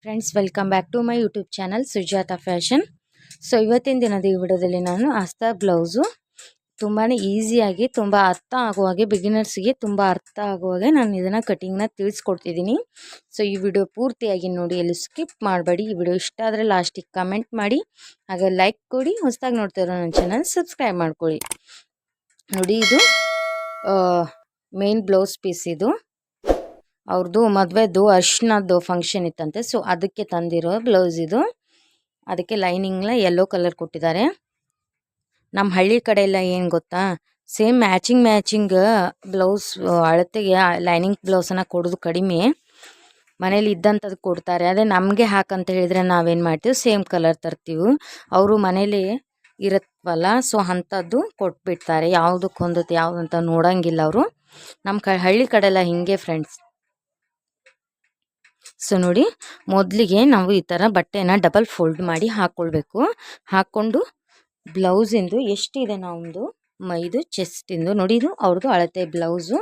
Friends, welcome back to my YouTube channel Sujata fashion. So ಇವತ್ತಿನ ದಿನದ ಈ ವಿಡಿಯೋದಲ್ಲಿ ನಾನು ಅಸ್ತರ್ ಬ್ಲೌಸು ತುಂಬಾ ಈಸಿಯಾಗಿ ತುಂಬ ಅರ್ಥ ಆಗುವಾಗೆ, ಬಿಗಿನರ್ಸ್ಗೆ ತುಂಬ ಅರ್ಥ ಆಗುವಾಗೆ ನಾನು ಇದನ್ನು ಕಟಿಂಗ್ನ ತಿಳಿಸ್ಕೊಡ್ತಿದ್ದೀನಿ. ಸೊ ಈ ವಿಡಿಯೋ ಪೂರ್ತಿಯಾಗಿ ನೋಡಿ, ಎಲ್ಲಿ ಸ್ಕಿಪ್ ಮಾಡಬೇಡಿ. ಈ ವಿಡಿಯೋ ಇಷ್ಟ ಆದರೆ ಲಾಸ್ಟಿಗೆ ಕಮೆಂಟ್ ಮಾಡಿ, ಹಾಗೆ ಲೈಕ್ ಕೊಡಿ. ಹೊಸದಾಗಿ ನೋಡ್ತಿರೋ ನನ್ನ ಚಾನಲ್ ಸಬ್ಸ್ಕ್ರೈಬ್ ಮಾಡ್ಕೊಳ್ಳಿ. ನೋಡಿ, ಇದು ಮೇನ್ ಬ್ಲೌಸ್ ಪೀಸ್. ಇದು ಅವ್ರದ್ದು ಮದುವೆದು ಅರ್ಶಿನದ್ದು ಫಂಕ್ಷನ್ ಇತ್ತಂತೆ, ಸೊ ಅದಕ್ಕೆ ತಂದಿರೋ ಬ್ಲೌಸ್ ಇದು. ಅದಕ್ಕೆ ಲೈನಿಂಗ್ನ ಯೆಲ್ಲೋ ಕಲರ್ ಕೊಟ್ಟಿದ್ದಾರೆ. ನಮ್ಮ ಹಳ್ಳಿ ಕಡೆ ಎಲ್ಲ ಏನು ಗೊತ್ತಾ, ಸೇಮ್ ಮ್ಯಾಚಿಂಗ್ ಬ್ಲೌಸ್ ಅಳತೆಗೆ ಲೈನಿಂಗ್ ಬ್ಲೌಸನ್ನು ಕೊಡೋದು ಕಡಿಮೆ, ಮನೇಲಿ ಇದ್ದಂಥದ್ದು ಕೊಡ್ತಾರೆ. ಅದೇ ನಮಗೆ ಹಾಕಂತ ಹೇಳಿದರೆ ನಾವೇನು ಮಾಡ್ತೀವಿ, ಸೇಮ್ ಕಲರ್ ತರ್ತೀವಿ. ಅವರು ಮನೇಲಿ ಇರುತ್ತವಲ್ಲ, ಸೊ ಅಂಥದ್ದು ಕೊಟ್ಬಿಡ್ತಾರೆ. ಯಾವುದಕ್ಕೆ ಹೊಂದುತ್ತೆ ಯಾವುದಂತ ನೋಡೋಂಗಿಲ್ಲ ಅವರು. ನಮ್ಮ ಹಳ್ಳಿ ಕಡೆ ಎಲ್ಲ ಹಿಂಗೆ ಫ್ರೆಂಡ್ಸ್. ಸೊ ನೋಡಿ, ಮೊದಲಿಗೆ ನಾವು ಈ ಥರ ಬಟ್ಟೆನ ಡಬಲ್ ಫೋಲ್ಡ್ ಮಾಡಿ ಹಾಕ್ಕೊಳ್ಬೇಕು. ಹಾಕ್ಕೊಂಡು ಬ್ಲೌಸಿಂದು ಎಷ್ಟಿದೆ ನಮ್ಮದು ಇದು ಚೆಸ್ಟಿಂದು ನೋಡಿ, ಇದು ಅವ್ರದ್ದು ಅಳತೆ ಬ್ಲೌಸು.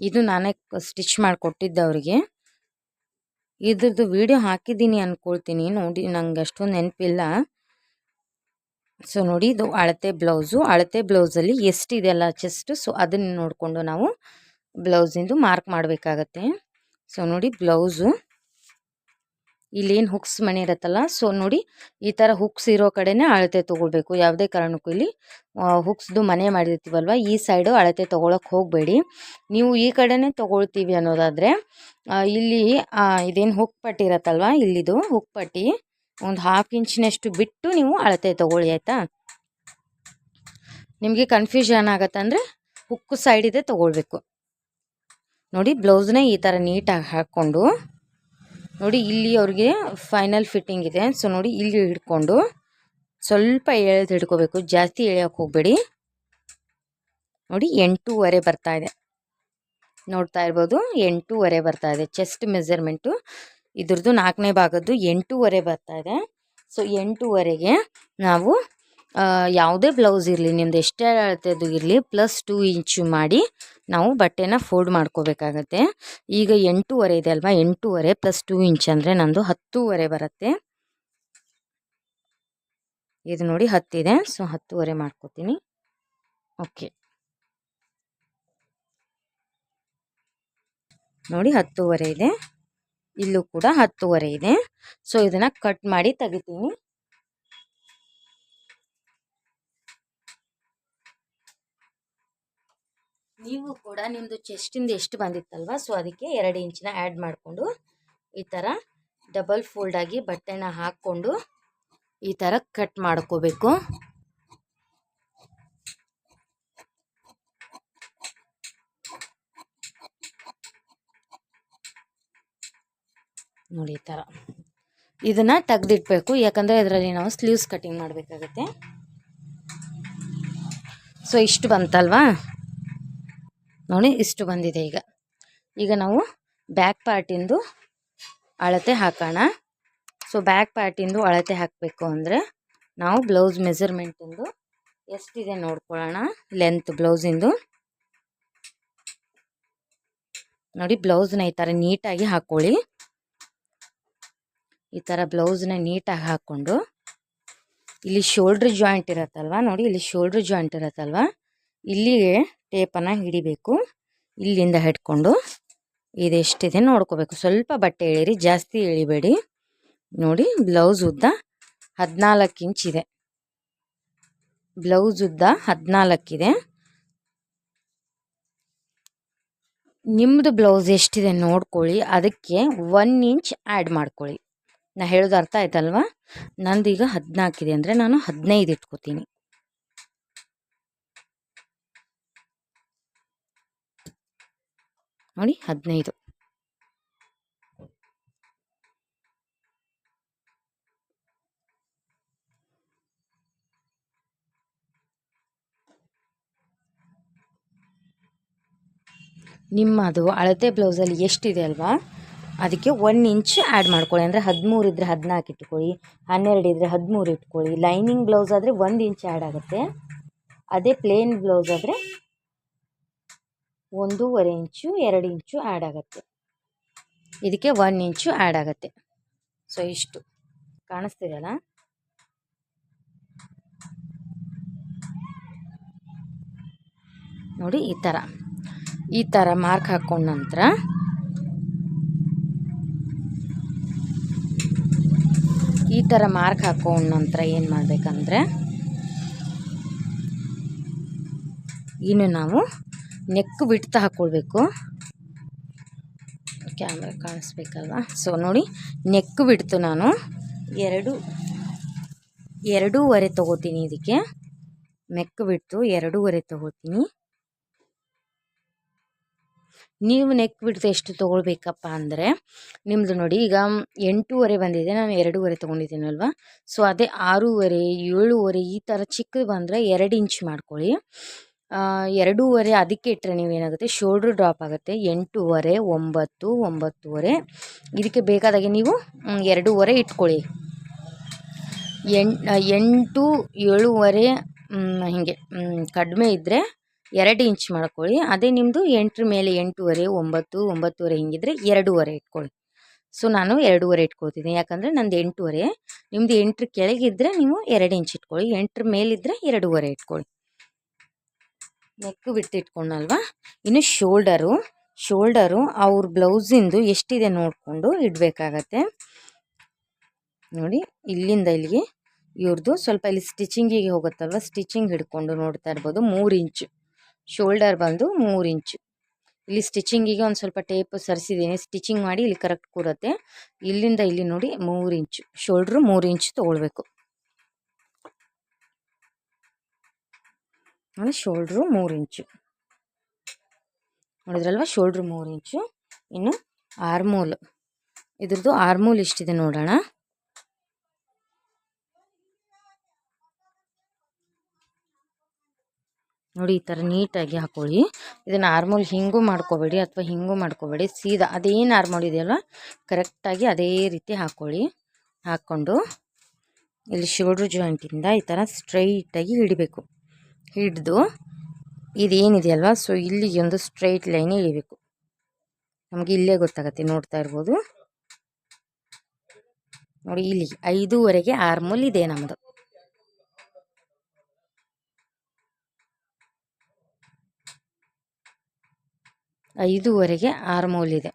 ಇದು ನಾನೇ ಸ್ಟಿಚ್ ಮಾಡಿಕೊಟ್ಟಿದ್ದೆ ಅವರಿಗೆ. ಇದ್ರದ್ದು ವಿಡಿಯೋ ಹಾಕಿದ್ದೀನಿ ಅಂದ್ಕೊಳ್ತೀನಿ, ನೋಡಿ ನಂಗೆ ಅಷ್ಟೊಂದು ನೆನಪಿಲ್ಲ. ಸೊ ನೋಡಿ, ಇದು ಅಳತೆ ಬ್ಲೌಸು. ಅಳತೆ ಬ್ಲೌಸಲ್ಲಿ ಎಷ್ಟಿದೆ ಅಲ್ಲ ಚೆಸ್ಟು, ಸೊ ಅದನ್ನು ನೋಡಿಕೊಂಡು ನಾವು ಬ್ಲೌಸಿಂದು ಮಾರ್ಕ್ ಮಾಡಬೇಕಾಗತ್ತೆ. ಸೊ ನೋಡಿ, ಬ್ಲೌಸು ಇಲ್ಲೇನು ಹುಕ್ಸ್ ಮಣಿ ಇರುತ್ತಲ್ಲ, ಸೊ ನೋಡಿ ಈ ಥರ ಹುಕ್ಸ್ ಇರೋ ಕಡೆನೇ ಅಳತೆ ತೊಗೊಳ್ಬೇಕು. ಯಾವುದೇ ಕಾರಣಕ್ಕೂ ಇಲ್ಲಿ ಹುಕ್ಸ್ದು ಮನೆ ಮಾಡಿರ್ತೀವಲ್ವ, ಈ ಸೈಡು ಅಳತೆ ತೊಗೊಳಕ್ಕೆ ಹೋಗಬೇಡಿ. ನೀವು ಈ ಕಡೆನೇ ತೊಗೊಳ್ತೀವಿ ಅನ್ನೋದಾದರೆ ಇಲ್ಲಿ ಇದೇನು ಹುಕ್ ಪಟ್ಟಿ ಇರತ್ತಲ್ವ, ಇಲ್ಲಿದು ಹುಕ್ ಪಟ್ಟಿ ಒಂದು 1/2 ಇಂಚಿನಷ್ಟು ಬಿಟ್ಟು ನೀವು ಅಳತೆ ತೊಗೊಳ್ಳಿ, ಆಯಿತಾ. ನಿಮಗೆ ಕನ್ಫ್ಯೂಷನ್ ಆಗತ್ತಂದರೆ ಹುಕ್ ಸೈಡಿದೆ ತೊಗೊಳ್ಬೇಕು. ನೋಡಿ, ಬ್ಲೌಸ್ನೇ ಈ ಥರ ನೀಟಾಗಿ ಹಾಕ್ಕೊಂಡು ನೋಡಿ, ಇಲ್ಲಿ ಅವ್ರಿಗೆ ಫೈನಲ್ ಫಿಟ್ಟಿಂಗ್ ಇದೆ. ಸೊ ನೋಡಿ, ಇಲ್ಲಿ ಹಿಡ್ಕೊಂಡು ಸ್ವಲ್ಪ ಎಳೆದು ಹಿಡ್ಕೋಬೇಕು, ಜಾಸ್ತಿ ಎಳೆಯೋಕೆ ಹೋಗಬೇಡಿ. ನೋಡಿ, 8.5 ಬರ್ತಾ ಇದೆ, ನೋಡ್ತಾ ಇರ್ಬೋದು. 8.5 ಬರ್ತಾ ಇದೆ ಚೆಸ್ಟ್ ಮೆಜರ್ಮೆಂಟು. ಇದ್ರದ್ದು 4ನೇ ಭಾಗದ್ದು 8.5 ಬರ್ತಾ ಇದೆ. ಸೊ 8.5ಗೆ ನಾವು ಯಾವುದೇ ಬ್ಲೌಸ್ ಇರಲಿ, ನಿಮ್ಮದು ಎಷ್ಟೇ ಅಳತೆದು ಇರಲಿ, +2 ಇಂಚು ಮಾಡಿ ನಾವು ಬಟ್ಟೆನ ಫೋಲ್ಡ್ ಮಾಡ್ಕೋಬೇಕಾಗತ್ತೆ. ಈಗ 8.5 ಇದೆ ಅಲ್ವಾ, 8.5 +2 ಇಂಚ್ ಅಂದರೆ ನಂದು 10.5 ಬರುತ್ತೆ. ಇದು ನೋಡಿ 10 ಇದೆ, ಸೊ 10.5 ಮಾಡ್ಕೋತೀನಿ. ಓಕೆ, ನೋಡಿ 10.5 ಇದೆ, ಇಲ್ಲೂ ಕೂಡ 10.5 ಇದೆ. ಸೊ ಇದನ್ನು ಕಟ್ ಮಾಡಿ ತೆಗಿತೀನಿ. ನೀವು ಕೂಡ ನಿಮ್ಮದು ಚೆಸ್ಟಿಂದ ಎಷ್ಟು ಬಂದಿತ್ತಲ್ವ, ಸೊ ಅದಕ್ಕೆ 2 ಇಂಚಿನ ಆ್ಯಡ್ ಮಾಡಿಕೊಂಡು ಈ ಥರ ಡಬಲ್ ಫೋಲ್ಡ್ ಆಗಿ ಬಟ್ಟೆನ ಹಾಕ್ಕೊಂಡು ಈ ಥರ ಕಟ್ ಮಾಡ್ಕೋಬೇಕು. ನೋಡಿ, ಈ ಥರ ಇದನ್ನು ತೆಗೆದಿಟ್ಬೇಕು, ಯಾಕಂದರೆ ಇದರಲ್ಲಿ ನಾವು ಸ್ಲೀವ್ಸ್ ಕಟಿಂಗ್ ಮಾಡಬೇಕಾಗತ್ತೆ. ಸೊ ಇಷ್ಟು ಬಂತಲ್ವಾ, ನೋಡಿ ಇಷ್ಟು ಬಂದಿದೆ. ಈಗ ನಾವು ಬ್ಯಾಕ್ ಪಾರ್ಟಿಂದು ಅಳತೆ ಹಾಕೋಣ. ಸೊ ಬ್ಯಾಕ್ ಪಾರ್ಟಿಂದು ಅಳತೆ ಹಾಕಬೇಕು ಅಂದರೆ ನಾವು ಬ್ಲೌಸ್ ಮೆಜರ್ಮೆಂಟಿಂದು ಎಷ್ಟಿದೆ ನೋಡ್ಕೊಳ್ಳೋಣ. ಲೆಂತ್ ಬ್ಲೌಸಿಂದು ನೋಡಿ, ಬ್ಲೌಸ್ನ ಈ ಥರ ನೀಟಾಗಿ ಹಾಕ್ಕೊಳ್ಳಿ. ಈ ಥರ ಬ್ಲೌಸ್ನ ನೀಟಾಗಿ ಹಾಕ್ಕೊಂಡು ಇಲ್ಲಿ ಶೋಲ್ಡ್ರ್ ಜಾಯಿಂಟ್ ಇರತ್ತಲ್ವ, ನೋಡಿ ಇಲ್ಲಿ ಶೋಲ್ಡ್ರ್ ಜಾಯಿಂಟ್ ಇರತ್ತಲ್ವ, ಇಲ್ಲಿಗೆ ಟೇಪನ್ನು ಹಿಡಿಬೇಕು. ಇಲ್ಲಿಂದ ಹಿಡ್ಕೊಂಡು ಇದೆಷ್ಟಿದೆ ನೋಡ್ಕೋಬೇಕು. ಸ್ವಲ್ಪ ಬಟ್ಟೆ ಎಳೀರಿ, ಜಾಸ್ತಿ ಎಳಿಬೇಡಿ. ನೋಡಿ, ಬ್ಲೌಸ್ ಉದ್ದ 14 ಇಂಚಿದೆ. ಬ್ಲೌಸ್ ಉದ್ದ 14 ಇದೆ. ನಿಮ್ಮದು ಬ್ಲೌಸ್ ಎಷ್ಟಿದೆ ನೋಡ್ಕೊಳ್ಳಿ, ಅದಕ್ಕೆ 1 ಇಂಚ್ ಆ್ಯಡ್ ಮಾಡ್ಕೊಳ್ಳಿ. ನಾ ಹೇಳೋದು ಅರ್ಥ ಆಯ್ತಲ್ವ. ನಂದೀಗ 14 ಇದೆ ಅಂದರೆ ನಾನು 15 ಇಟ್ಕೋತೀನಿ. ನೋಡಿ, 15. ನಿಮ್ಮದು ಅಳತೆ ಬ್ಲೌಸಲ್ಲಿ ಎಷ್ಟಿದೆ ಅಲ್ವಾ, ಅದಕ್ಕೆ 1 ಇಂಚ್ ಆ್ಯಡ್ ಮಾಡ್ಕೊಳ್ಳಿ. ಅಂದರೆ 13 ಇದ್ದರೆ 14 ಇಟ್ಕೊಳ್ಳಿ, 12 ಇದ್ದರೆ 13 ಇಟ್ಕೊಳ್ಳಿ. ಲೈನಿಂಗ್ ಬ್ಲೌಸ್ ಆದರೆ 1 ಇಂಚ್ ಆ್ಯಡ್ ಆಗುತ್ತೆ. ಅದೇ ಪ್ಲೇನ್ ಬ್ಲೌಸ್ ಆದರೆ 1.5 ಇಂಚು 2 ಇಂಚು ಆ್ಯಡ್ ಆಗುತ್ತೆ. ಇದಕ್ಕೆ 1 ಇಂಚು ಆ್ಯಡ್ ಆಗುತ್ತೆ. ಸೊ ಇಷ್ಟು ಕಾಣಿಸ್ತಿದೆಯಲ್ಲ, ನೋಡಿ ಈ ಥರ ಮಾರ್ಕ್ ಹಾಕೊಂಡ ನಂತರ ಏನು ಮಾಡಬೇಕಂದ್ರೆ, ಇನ್ನು ನಾವು ನೆಕ್ ಬಿಡ್ತಾ ಹಾಕ್ಕೊಳ್ಬೇಕು. ಕ್ಯಾಮ್ರಾ ಕಾಣಿಸ್ಬೇಕಲ್ವ. ಸೊ ನೋಡಿ, ನೆಕ್ ಬಿಡ್ತು ನಾನು 2.5 ತೊಗೋತೀನಿ. ಇದಕ್ಕೆ ನೆಕ್ ಬಿಡ್ತು 2.5 ತೊಗೋತೀನಿ. ನೀವು ನೆಕ್ ಬಿಡ್ತು ಎಷ್ಟು ತೊಗೊಳ್ಬೇಕಪ್ಪ ಅಂದರೆ, ನಿಮ್ಮದು ನೋಡಿ ಈಗ 8.5 ಬಂದಿದೆ, ನಾನು 2.5 ತೊಗೊಂಡಿದ್ದೀನಲ್ವ. ಸೊ ಅದೇ 6.5 7.5 ಈ ಥರ ಚಿಕ್ಕದು ಬಂದರೆ 2 ಇಂಚ್ ಮಾಡ್ಕೊಳ್ಳಿ. 2.5 ಅದಕ್ಕೆ ಇಟ್ಟರೆ ನೀವೇನಾಗುತ್ತೆ, ಶೋಲ್ಡ್ರ್ ಡ್ರಾಪ್ ಆಗುತ್ತೆ. 8.5 9 9.5 ಇದಕ್ಕೆ ಬೇಕಾದಾಗೆ ನೀವು 2.5 ಇಟ್ಕೊಳ್ಳಿ. 8 7.5 ಹೀಗೆ ಕಡಿಮೆ ಇದ್ದರೆ 2 ಇಂಚ್ ಮಾಡ್ಕೊಳ್ಳಿ. ಅದೇ ನಿಮ್ಮದು 8 ಮೇಲೆ 8.5 9 9.5 ಹಿಂಗಿದ್ರೆ 2.5 ಇಟ್ಕೊಳ್ಳಿ. ಸೊ ನಾನು 2.5 ಇಟ್ಕೊಳ್ತೀನಿ, ಯಾಕಂದರೆ ನಂದು 8.5, ನಿಮ್ಮದು 8 ಕೆಳಗಿದ್ದರೆ ನೀವು 2 ಇಂಚ್ ಇಟ್ಕೊಳ್ಳಿ, 8 ಮೇಲಿದ್ದರೆ 2.5 ಇಟ್ಕೊಳ್ಳಿ. ನೆಕ್ ಬಿಟ್ಟು ಇಟ್ಕೊಂಡಲ್ವಾ. ಇನ್ನು ಶೋಲ್ಡರು ಅವ್ರ ಬ್ಲೌಸಿಂದು ಎಷ್ಟಿದೆ ನೋಡಿಕೊಂಡು ಇಡಬೇಕಾಗತ್ತೆ. ನೋಡಿ, ಇಲ್ಲಿಂದ ಇಲ್ಲಿಗೆ ಇವ್ರದ್ದು ಸ್ವಲ್ಪ ಇಲ್ಲಿ ಸ್ಟಿಚಿಂಗಿಗೆ ಹೋಗುತ್ತಲ್ವ, ಸ್ಟಿಚಿಂಗ್ ಹಿಡ್ಕೊಂಡು ನೋಡ್ತಾ ಇರ್ಬೋದು 3 ಇಂಚು ಶೋಲ್ಡರ್ ಬಂದು 3 ಇಂಚು. ಇಲ್ಲಿ ಸ್ಟಿಚಿಂಗಿಗೆ ಒಂದು ಸ್ವಲ್ಪ ಟೇಪ್ ಸರಿಸಿದ್ದೀನಿ, ಸ್ಟಿಚಿಂಗ್ ಮಾಡಿ ಇಲ್ಲಿ ಕರೆಕ್ಟ್ ಕೂರುತ್ತೆ. ಇಲ್ಲಿಂದ ಇಲ್ಲಿ ನೋಡಿ 3 ಇಂಚು ಶೋಲ್ಡ್ರು 3 ಇಂಚ್ ತೊಗೊಳ್ಬೇಕು. ನೋಡಿ, ಶೋಲ್ಡ್ರು 3 ಇಂಚು ನೋಡಿದ್ರಲ್ವ, ಶೋಲ್ಡ್ರು 3 ಇಂಚು. ಇನ್ನು ಇದ್ರದ್ದು ಆರ್ಮೂಲ್ ಎಷ್ಟಿದೆ ನೋಡೋಣ. ನೋಡಿ, ಈ ಥರ ನೀಟಾಗಿ ಹಾಕೊಳ್ಳಿ. ಇದನ್ನು ಆರ್ಮೋಲ್ ಹಿಂಗೂ ಮಾಡ್ಕೋಬೇಡಿ ಅಥವಾ ಹಿಂಗೂ ಮಾಡ್ಕೋಬೇಡಿ, ಸೀದಾ ಅದೇನು ಆರ್ಮೋಲ್ ಇದೆಯಲ್ವ ಕರೆಕ್ಟಾಗಿ ಅದೇ ರೀತಿ ಹಾಕ್ಕೊಳ್ಳಿ. ಹಾಕ್ಕೊಂಡು ಇಲ್ಲಿ ಶೋಲ್ಡ್ರ್ ಜಾಯಿಂಟಿಂದ ಈ ಥರ ಸ್ಟ್ರೈಟಾಗಿ ಹಿಡಿಬೇಕು. ಹಿಡಿದು ಇದೇನಿದೆಯಲ್ವ, ಸೊ ಇಲ್ಲಿಗೆ ಒಂದು ಸ್ಟ್ರೈಟ್ ಲೈನ್ ಹಿಡಿಬೇಕು. ನಮಗೆ ಇಲ್ಲೇ ಗೊತ್ತಾಗತ್ತೆ, ನೋಡ್ತಾ ಇರ್ಬೋದು. ನೋಡಿ, ಇಲ್ಲಿ 5.5 ಆರ್ಮೋಲ್ ಇದೆ ನಮ್ಮದು. 5.5 ಆರ್ಮೋಲ್ ಇದೆ.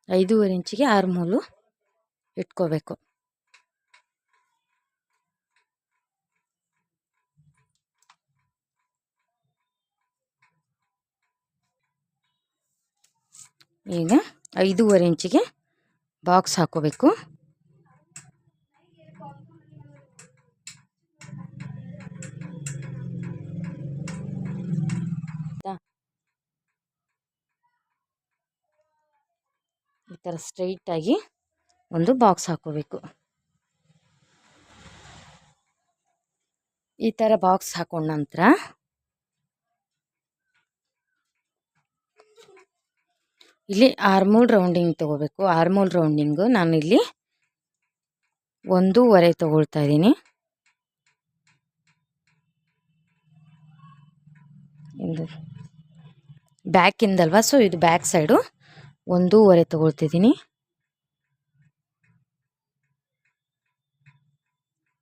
5.5 ಇಂಚಿಗೆ ಆರ್ಮೋಲು ಇಟ್ಕೋಬೇಕು. ಈಗ 5.5 ಇಂಚಿಗೆ ಬಾಕ್ಸ್ ಹಾಕೋಬೇಕು. ಈ ಥರ ಸ್ಟ್ರೈಟಾಗಿ ಒಂದು ಬಾಕ್ಸ್ ಹಾಕೋಬೇಕು. ಈ ಥರ ಬಾಕ್ಸ್ ಹಾಕೊಂಡ ನಂತರ ಇಲ್ಲಿ ಆರ್ಮೋಲ್ ರೌಂಡಿಂಗ್ ತೊಗೋಬೇಕು. ಆರ್ಮೋಲ್ ರೌಂಡಿಂಗು ನಾನು ಇಲ್ಲಿ 1.5 ತೊಗೊಳ್ತಾ ಇದ್ದೀನಿ. ಇದು ಬ್ಯಾಕಿಂದಲ್ವ, ಸೊ ಇದು ಬ್ಯಾಕ್ ಸೈಡು 1.5 ತೊಗೊಳ್ತಿದ್ದೀನಿ.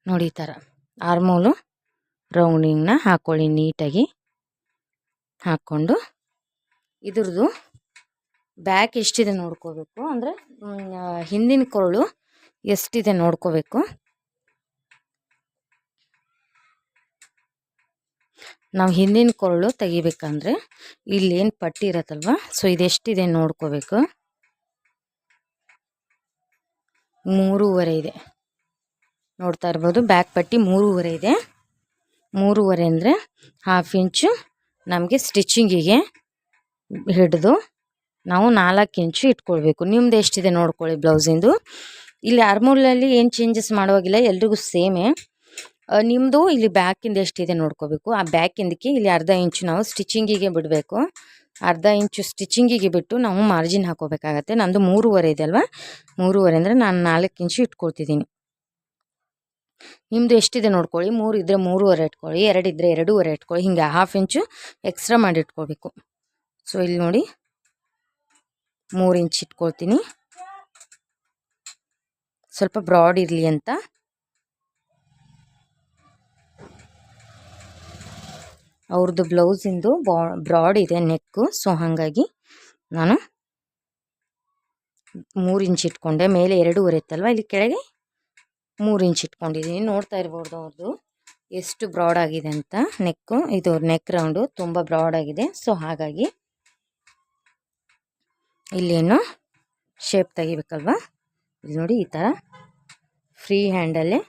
ನೋಡಿ, ಈ ಥರ ಆರ್ಮೋಲು ರೌಂಡಿಂಗ್ನ ಹಾಕ್ಕೊಳ್ಳಿ ನೀಟಾಗಿ. ಹಾಕ್ಕೊಂಡು ಇದ್ರದ್ದು ಬ್ಯಾಕ್ ಎಷ್ಟಿದೆ ನೋಡ್ಕೋಬೇಕು, ಅಂದರೆ ಹಿಂದಿನ ಕೊರಳು ಎಷ್ಟಿದೆ ನೋಡ್ಕೋಬೇಕು. ನಾವು ಹಿಂದಿನ ಕೊರಳು ತೆಗಿಬೇಕಂದ್ರೆ ಇಲ್ಲೇನು ಪಟ್ಟಿ ಇರತ್ತಲ್ವ, ಸೊ ಇದೆಷ್ಟಿದೆ ನೋಡ್ಕೋಬೇಕು. 3.5 ಇದೆ, ನೋಡ್ತಾ ಇರ್ಬೋದು. ಬ್ಯಾಕ್ ಪಟ್ಟಿ 3.5 ಇದೆ. 3.5 ಅಂದರೆ 1/2 ಇಂಚು ನಮಗೆ ಸ್ಟಿಚಿಂಗಿಗೆ ಹಿಡಿದು ನಾವು 4 ಇಂಚು ಇಟ್ಕೊಳ್ಬೇಕು. ನಿಮ್ದು ಎಷ್ಟಿದೆ ನೋಡ್ಕೊಳ್ಳಿ ಬ್ಲೌಸಿಂದು. ಇಲ್ಲಿ ಆರ್ಮೋಲಲ್ಲಿ ಏನು ಚೇಂಜಸ್ ಮಾಡೋವಾಗಿಲ್ಲ, ಎಲ್ರಿಗೂ ಸೇಮೇ. ನಿಮ್ಮದು ಇಲ್ಲಿ ಬ್ಯಾಕಿಂದ ಎಷ್ಟಿದೆ ನೋಡ್ಕೋಬೇಕು. ಆ ಬ್ಯಾಕಿಂದಕ್ಕೆ ಇಲ್ಲಿ 1/2 ಇಂಚು ನಾವು ಸ್ಟಿಚಿಂಗಿಗೆ ಬಿಡಬೇಕು. 1/2 ಇಂಚು ಸ್ಟಿಚಿಂಗಿಗೆ ಬಿಟ್ಟು ನಾವು ಮಾರ್ಜಿನ್ ಹಾಕೋಬೇಕಾಗತ್ತೆ. ನಂದು 3.5 ಇದೆ ಅಲ್ವಾ, 3.5 ಅಂದರೆ ನಾನು 4 ಇಂಚು ಇಟ್ಕೊಳ್ತಿದ್ದೀನಿ. ನಿಮ್ಮದು ಎಷ್ಟಿದೆ ನೋಡ್ಕೊಳ್ಳಿ. 3 ಇದ್ದರೆ 3.5 ಇಟ್ಕೊಳ್ಳಿ, 2 ಇದ್ದರೆ 2.5 ಇಟ್ಕೊಳ್ಳಿ. ಹಿಂಗೆ 1/2 ಇಂಚು ಎಕ್ಸ್ಟ್ರಾ ಮಾಡಿ ಇಟ್ಕೊಳ್ಬೇಕು. ಸೊ ಇಲ್ಲಿ ನೋಡಿ, 3 ಇಂಚ್ ಇಟ್ಕೊಳ್ತೀನಿ, ಸ್ವಲ್ಪ ಬ್ರಾಡ್ ಇರಲಿ ಅಂತ. ಅವ್ರದ್ದು ಬ್ಲೌಸಿಂದು ಬ್ರಾಡ್ ಇದೆ ನೆಕ್ಕು, ಸೊ ಹಾಗಾಗಿ ನಾನು 3 ಇಂಚ್ ಇಟ್ಕೊಂಡೆ. ಮೇಲೆ 2.5 ಇತ್ತಲ್ವ, ಇಲ್ಲಿ ಕೆಳಗೆ 3 ಇಂಚ್ ಇಟ್ಕೊಂಡಿದ್ದೀನಿ. ನೋಡ್ತಾ ಇರ್ಬೋದು ಅವ್ರದ್ದು ಎಷ್ಟು ಬ್ರಾಡ್ ಆಗಿದೆ ಅಂತ. ನೆಕ್ಕು ಇದು ನೆಕ್ ರೌಂಡು ತುಂಬ ಬ್ರಾಡ್ ಆಗಿದೆ, ಸೊ ಹಾಗಾಗಿ ಇಲ್ಲೇನು ಶೇಪ್ ತೆಗಿಬೇಕಲ್ವ. ಇಲ್ಲಿ ನೋಡಿ ಈ ಥರ ಫ್ರೀ ಹ್ಯಾಂಡಲ್ಲೇ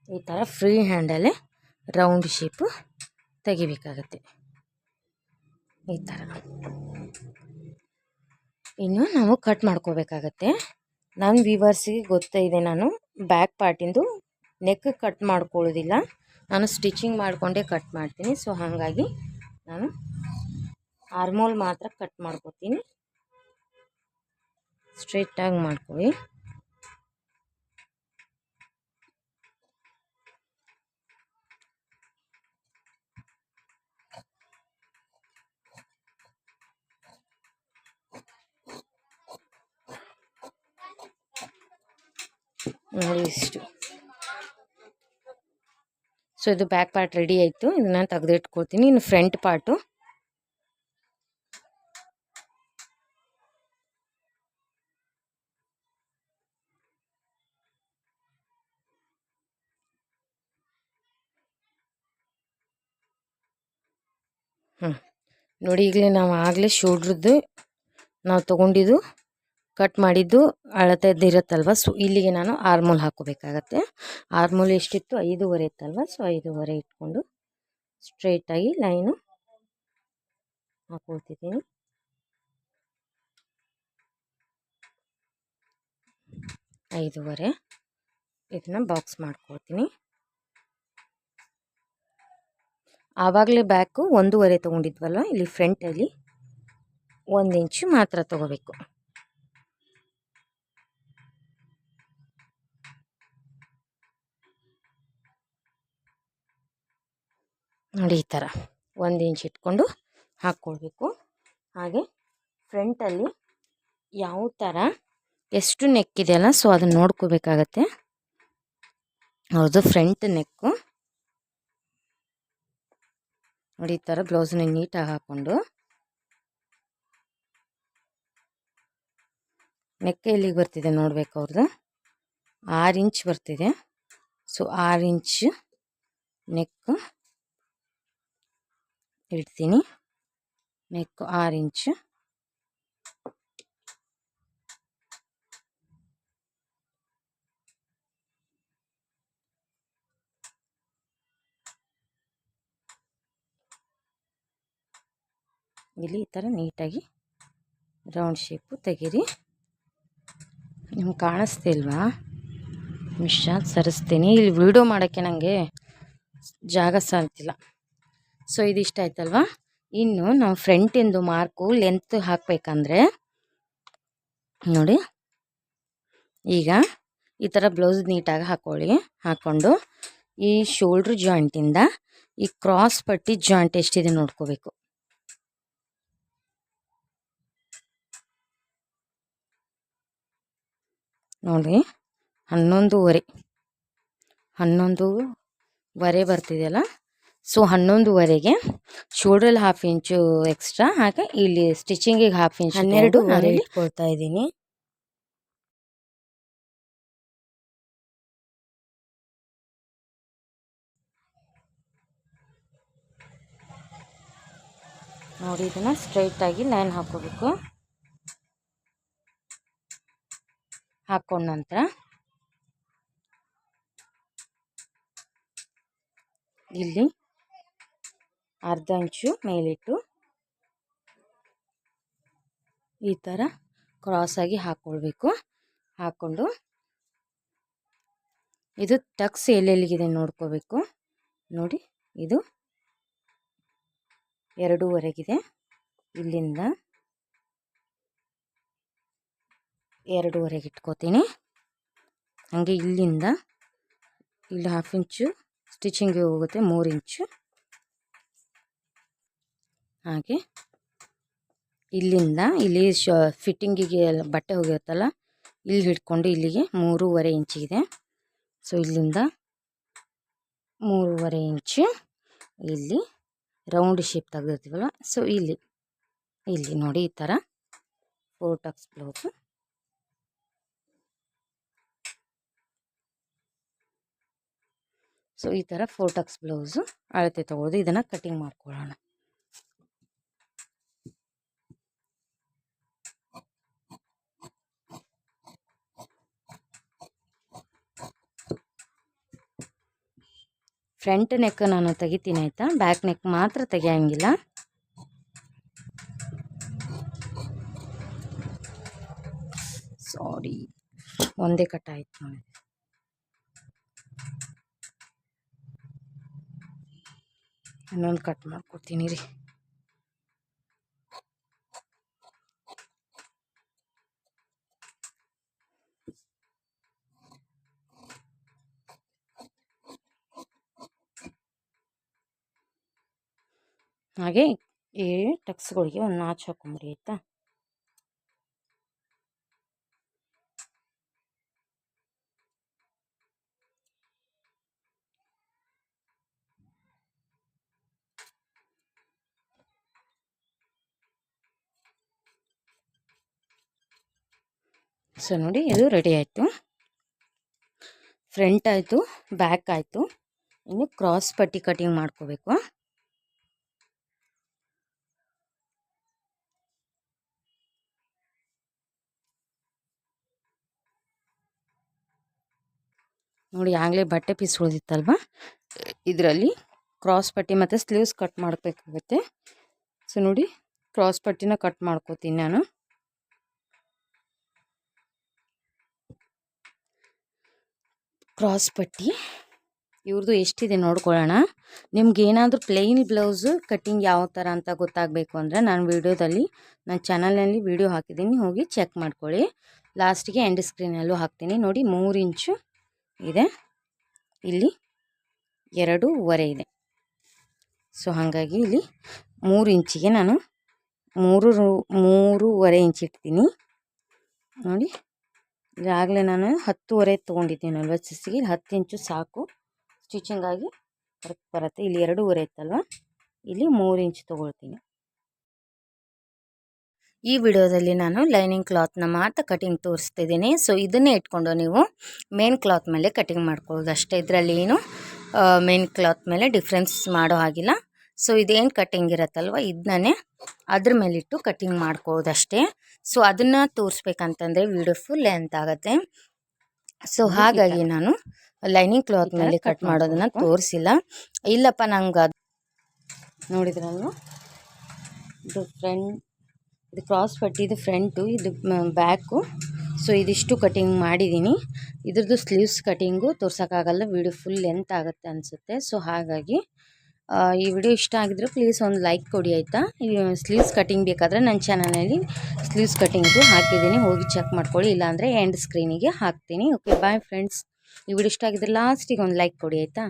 ಈ ಥರ ಫ್ರೀ ಹ್ಯಾಂಡಲ್ಲೇ ರೌಂಡ್ ಶೇಪು ತೆಗಿಬೇಕಾಗತ್ತೆ ಈ ಥರ. ಇನ್ನು ನಾವು ಕಟ್ ಮಾಡ್ಕೋಬೇಕಾಗತ್ತೆ. ನನ್ನ ವ್ಯೂವರ್ಸಿಗೆ ಗೊತ್ತೇ ಇದೆ, ನಾನು ಬ್ಯಾಕ್ ಪಾರ್ಟಿಂದು ನೆಕ್ ಕಟ್ ಮಾಡ್ಕೊಳ್ಳೋದಿಲ್ಲ, ನಾನು ಸ್ಟಿಚಿಂಗ್ ಮಾಡಿಕೊಂಡೇ ಕಟ್ ಮಾಡ್ತೀನಿ. ಸೊ ಹಾಗಾಗಿ ನಾನು ಆರ್ಮೋಲ್ ಮಾತ್ರ ಕಟ್ ಮಾಡ್ಕೋತೀನಿ. ಸ್ಟ್ರೈಟಾಗಿ ಮಾಡ್ಕೊಳ್ಳಿ. ನೋಡಿ ಇಷ್ಟು. ಸೊ ಇದು ಬ್ಯಾಕ್ ಪಾರ್ಟ್ ರೆಡಿ ಆಯಿತು, ಇದನ್ನ ತೆಗೆದಿಟ್ಕೊಳ್ತೀನಿ. ಇನ್ನು ಫ್ರಂಟ್ ಪಾರ್ಟು ನೋಡಿ. ಈಗಲೇ ನಾವು ಆಗಲೇ ಶೋಲ್ಡ್ರದ್ದು ನಾವು ತೊಗೊಂಡಿದ್ದು ಕಟ್ ಮಾಡಿದ್ದು ಅಳತೆದ್ದು ಇರುತ್ತಲ್ವ, ಸೊ ಇಲ್ಲಿಗೆ ನಾನು ಆರ್ಮೋಲ್ ಹಾಕೋಬೇಕಾಗತ್ತೆ. ಆರ್ಮೋಲ್ ಎಷ್ಟಿತ್ತು? 5.5 ಇತ್ತಲ್ವ, ಸೊ 5.5 ಇಟ್ಕೊಂಡು ಸ್ಟ್ರೈಟಾಗಿ ಲೈನು ಹಾಕೊಳ್ತಿದ್ದೀನಿ. ಐದೂವರೆ ಇದನ್ನ ಬಾಕ್ಸ್ ಮಾಡ್ಕೊಳ್ತೀನಿ. ಆವಾಗಲೇ ಬ್ಯಾಕು 1.5 ತೊಗೊಂಡಿದ್ವಲ್ವ, ಇಲ್ಲಿ ಫ್ರಂಟಲ್ಲಿ 1 ಇಂಚು ಮಾತ್ರ ತೊಗೋಬೇಕು. ನೋಡಿ ಈ ಥರ 1 ಇಂಚ್ ಇಟ್ಕೊಂಡು ಹಾಕ್ಕೊಳ್ಬೇಕು. ಹಾಗೆ ಫ್ರಂಟಲ್ಲಿ ಯಾವ ಥರ ಎಷ್ಟು ನೆಕ್ ಇದೆಯಲ್ಲ, ಸೊ ಅದನ್ನು ನೋಡ್ಕೋಬೇಕಾಗತ್ತೆ. ಅವ್ರದ್ದು ಫ್ರಂಟ್ ನೆಕ್ಕು ನೋಡಿ ಈ ಥರ ಬ್ಲೌಸ್ನ ನೀಟಾಗಿ ಹಾಕ್ಕೊಂಡು ನೆಕ್ ಎಲ್ಲಿಗೆ ಬರ್ತಿದೆ ನೋಡಬೇಕು. ಅವ್ರದ್ದು 6 ಇಂಚ್ ಬರ್ತಿದೆ, ಸೊ 6 ಇಂಚ್ ನೆಕ್ ಇಡ್ತೀನಿ. Neck 6 inch. ಇಲ್ಲಿ ಈ ಥರ ನೀಟಾಗಿ ರೌಂಡ್ ಶೇಪು ತೆಗೀರಿ. ನಿಮ್ಗೆ ಕಾಣಿಸ್ತಿಲ್ವಾ? ಮಿಷನ್ ಸರಿಸ್ತೀನಿ. ಇಲ್ಲಿ ವಿಡಿಯೋ ಮಾಡೋಕ್ಕೆ ನನಗೆ ಜಾಗ ಸಾಲ್ತಿಲ್ಲ. ಸೊ ಇದಿಷ್ಟ ಆಯ್ತಲ್ವಾ. ಇನ್ನು ನಾವು ಫ್ರಂಟಿಂದು ಮಾರ್ಕು ಲೆಂತ್ ಹಾಕಬೇಕಂದ್ರೆ ನೋಡಿ, ಈಗ ಈ ಥರ ಬ್ಲೌಸ್ ನೀಟಾಗಿ ಹಾಕ್ಕೊಳ್ಳಿ. ಹಾಕ್ಕೊಂಡು ಈ ಶೋಲ್ಡ್ರ್ ಜಾಯಿಂಟಿಂದ ಈ ಕ್ರಾಸ್ ಪಟ್ಟಿ ಜಾಯಿಂಟ್ ಎಷ್ಟಿದೆ ನೋಡ್ಕೋಬೇಕು. ನೋಡಿ 11.5 ಬರ್ತಿದೆಯಲ್ಲ, ಸೊ 11.5ಗೆ ಶೋಲ್ಡ್ರಲ್ಲಿ 1/2 ಇಂಚು ಎಕ್ಸ್ಟ್ರಾ, ಹಾಗೆ ಇಲ್ಲಿ ಸ್ಟಿಚಿಂಗಿಗೆ 1/2 ಇಂಚ್ 12.5 ಇಟ್ಕೊಳ್ತಾ ಇದ್ದೀನಿ. ನೋಡಿ ಇದನ್ನು ಸ್ಟ್ರೈಟಾಗಿ ಲೈನ್ ಹಾಕೋಬೇಕು. ಹಾಕೊಂಡ ನಂತರ ಇಲ್ಲಿ 1/2 ಇಂಚು ಮೇಲಿಟ್ಟು ಈ ಥರ ಕ್ರಾಸಾಗಿ ಹಾಕ್ಕೊಳ್ಬೇಕು. ಹಾಕ್ಕೊಂಡು ಇದು ಟಕ್ಸ್ ಎಲ್ಲೆಲ್ಲಿಗಿದೆ ನೋಡ್ಕೋಬೇಕು. ನೋಡಿ ಇದು 2.5ಗಿದೆ. ಇಲ್ಲಿಂದ 2.5ಗೆ ಇಟ್ಕೋತೀನಿ. ಹಾಗೆ ಇಲ್ಲಿಂದ ಇಲ್ಲಿ 1/2 ಇಂಚು ಸ್ಟಿಚಿಂಗ್ಗೆ ಹೋಗುತ್ತೆ, 3 ಇಂಚು. ಹಾಗೆ ಇಲ್ಲಿಂದ ಇಲ್ಲಿ ಫಿಟ್ಟಿಂಗಿಗೆ ಬಟ್ಟೆ ಹೋಗಿರುತ್ತಲ್ಲ, ಇಲ್ಲಿ ಹಿಡ್ಕೊಂಡು ಇಲ್ಲಿಗೆ 3.5 ಇಂಚಿಗಿದೆ. ಸೊ ಇಲ್ಲಿಂದ 3.5 ಇಂಚು ಇಲ್ಲಿ ರೌಂಡ್ ಶೇಪ್ ತೆಗೆದಿರ್ತೀವಲ್ಲ, ಸೊ ಇಲ್ಲಿ ನೋಡಿ ಈ ಥರ 4 ಟಕ್ಸ್ ಬ್ಲೌಸು. ಸೊ ಈ ಥರ 4 ಟಕ್ಸ್ ಬ್ಲೌಸು ಅಳತೆ ತೊಗೊಳ್ಳೋದು. ಇದನ್ನು ಕಟಿಂಗ್ ಮಾಡ್ಕೊಳ್ಳೋಣ. ಫ್ರಂಟ್ ನೆಕ್ ನಾನು ತೆಗಿತೀನಿ ಆಯಿತಾ, ಬ್ಯಾಕ್ ನೆಕ್ ಮಾತ್ರ ತೆಗಿಯೋಂಗಿಲ್ಲ. ಸಾರಿ, ಒಂದೇ ಕಟ್ ಆಯ್ತು ನೋಡಿ. ಇನ್ನೊಂದು ಕಟ್ ಮಾಡ್ಕೊಡ್ತೀನಿ ರೀ. ಹಾಗೆ ಈ ಟಕ್ಸ್ಗಳಿಗೆ ಒಂದು ನಾಚು ಹಾಕೊಂಡ್ರಿ ಆಯಿತಾ. ಸೊ ನೋಡಿ, ಇದು ರೆಡಿ ಆಯಿತು. ಫ್ರಂಟ್ ಆಯಿತು, ಬ್ಯಾಕ್ ಆಯಿತು. ಇನ್ನು ಕ್ರಾಸ್ ಪಟ್ಟಿ ಕಟಿಂಗ್ ಮಾಡ್ಕೋಬೇಕು. ನೋಡಿ, ಆಗಲೇ ಬಟ್ಟೆ ಪೀಸ್ ಉಳಿದಿತ್ತಲ್ವ, ಇದರಲ್ಲಿ ಕ್ರಾಸ್ ಪಟ್ಟಿ ಮತ್ತು ಸ್ಲೀವ್ಸ್ ಕಟ್ ಮಾಡಬೇಕಾಗುತ್ತೆ. ಸೊ ನೋಡಿ, ಕ್ರಾಸ್ ಪಟ್ಟಿನ ಕಟ್ ಮಾಡ್ಕೋತೀನಿ ನಾನು. ಕ್ರಾಸ್ ಪಟ್ಟಿ ಇವ್ರದ್ದು ಎಷ್ಟಿದೆ ನೋಡ್ಕೊಳ್ಳೋಣ. ನಿಮ್ಗೆ ಏನಾದರೂ ಪ್ಲೇನ್ ಬ್ಲೌಸು ಕಟ್ಟಿಂಗ್ ಯಾವ ಥರ ಅಂತ ಗೊತ್ತಾಗಬೇಕು ಅಂದರೆ ನಾನು ವಿಡಿಯೋದಲ್ಲಿ ನನ್ನ ಚಾನಲ್ನಲ್ಲಿ ವಿಡಿಯೋ ಹಾಕಿದ್ದೀನಿ, ಹೋಗಿ ಚೆಕ್ ಮಾಡ್ಕೊಳ್ಳಿ. ಲಾಸ್ಟಿಗೆ ಎಂಡ್ ಸ್ಕ್ರೀನಲ್ಲೂ ಹಾಕ್ತೀನಿ. ನೋಡಿ, 3 ಇಂಚು ಇದೆ, ಇಲ್ಲಿ 2.5 ಇದೆ. ಸೊ ಹಾಗಾಗಿ ಇಲ್ಲಿ 3 ಇಂಚಿಗೆ ನಾನು 3.5 ಇಂಚ್ ಇಡ್ತೀನಿ. ನೋಡಿ, ಈಗಾಗಲೇ ನಾನು 10.5 ತೊಗೊಂಡಿದ್ದೀನಿ 40 ಸಿಸಿಗೆ. 10 ಇಂಚು ಸಾಕು, ಸ್ಟಿಚಿಂಗಾಗಿ ಕರೆಕ್ಟ್ ಬರುತ್ತೆ. ಇಲ್ಲಿ 2.5 ಇತ್ತಲ್ವ, ಇಲ್ಲಿ 3 ಇಂಚ್ ತೊಗೊಳ್ತೀನಿ. ಈ ವಿಡಿಯೋದಲ್ಲಿ ನಾನು ಲೈನಿಂಗ್ ಕ್ಲಾತ್ನ ಮಾತ್ರ ಕಟಿಂಗ್ ತೋರಿಸ್ತಿದ್ದೀನಿ. ಸೊ ಇದನ್ನೇ ಇಟ್ಕೊಂಡು ನೀವು ಮೇನ್ ಕ್ಲಾತ್ ಮೇಲೆ ಕಟಿಂಗ್ ಮಾಡ್ಕೊಳ್ಳೋದು ಅಷ್ಟೇ. ಇದರಲ್ಲಿ ಏನು ಮೇನ್ ಕ್ಲಾತ್ ಮೇಲೆ ಡಿಫ್ರೆನ್ಸ್ ಮಾಡೋ ಹಾಗಿಲ್ಲ. ಸೊ ಇದೇನು ಕಟ್ಟಿಂಗ್ ಇರುತ್ತಲ್ವ, ಇದನ್ನೇ ಅದ್ರ ಮೇಲಿಟ್ಟು ಕಟಿಂಗ್ ಮಾಡ್ಕೊಳ್ಳೋದಷ್ಟೇ. ಸೊ ಅದನ್ನು ತೋರಿಸ್ಬೇಕಂತಂದರೆ ವಿಡಿಯೋ ಫುಲ್ ಲೆಂತ್ ಆಗುತ್ತೆ. ಸೊ ಹಾಗಾಗಿ ನಾನು ಲೈನಿಂಗ್ ಕ್ಲಾತ್ ಮೇಲೆ ಕಟ್ ಮಾಡೋದನ್ನು ತೋರಿಸಿಲ್ಲ. ಇಲ್ಲಪ್ಪ ನಂಗೆ ನೋಡಿದ್ರಲ್ವ, ಇದು ಇದು ಕ್ರಾಸ್ ಪಟ್ಟಿದು ಫ್ರಂಟು, ಇದು ಬ್ಯಾಕು. ಸೊ ಇದಿಷ್ಟು ಕಟಿಂಗ್ ಮಾಡಿದ್ದೀನಿ. ಇದ್ರದ್ದು ಸ್ಲೀವ್ಸ್ ಕಟಿಂಗು ತೋರ್ಸೋಕ್ಕಾಗಲ್ಲ, ವಿಡಿಯೋ ಫುಲ್ ಲೆಂತ್ ಆಗುತ್ತೆ ಅನಿಸುತ್ತೆ. ಸೊ ಹಾಗಾಗಿ ಈ ವಿಡಿಯೋ ಇಷ್ಟ ಆಗಿದ್ರೆ ಪ್ಲೀಸ್ ಒಂದು ಲೈಕ್ ಕೊಡಿ ಆಯಿತಾ. ಈ ಸ್ಲೀವ್ಸ್ ಕಟಿಂಗ್ ಬೇಕಾದರೆ ನನ್ನ ಚಾನಲಲ್ಲಿ ಸ್ಲೀವ್ಸ್ ಕಟಿಂಗು ಹಾಕಿದ್ದೀನಿ, ಹೋಗಿ ಚೆಕ್ ಮಾಡ್ಕೊಳ್ಳಿ. ಇಲ್ಲಾಂದರೆ ಎಂಡ್ ಸ್ಕ್ರೀನಿಗೆ ಹಾಕ್ತೀನಿ. Okay, bye friends. ಈ ವಿಡಿಯೋ ಇಷ್ಟ ಆಗಿದ್ರೆ ಲಾಸ್ಟಿಗೆ ಒಂದು ಲೈಕ್ ಕೊಡಿ ಆಯಿತಾ.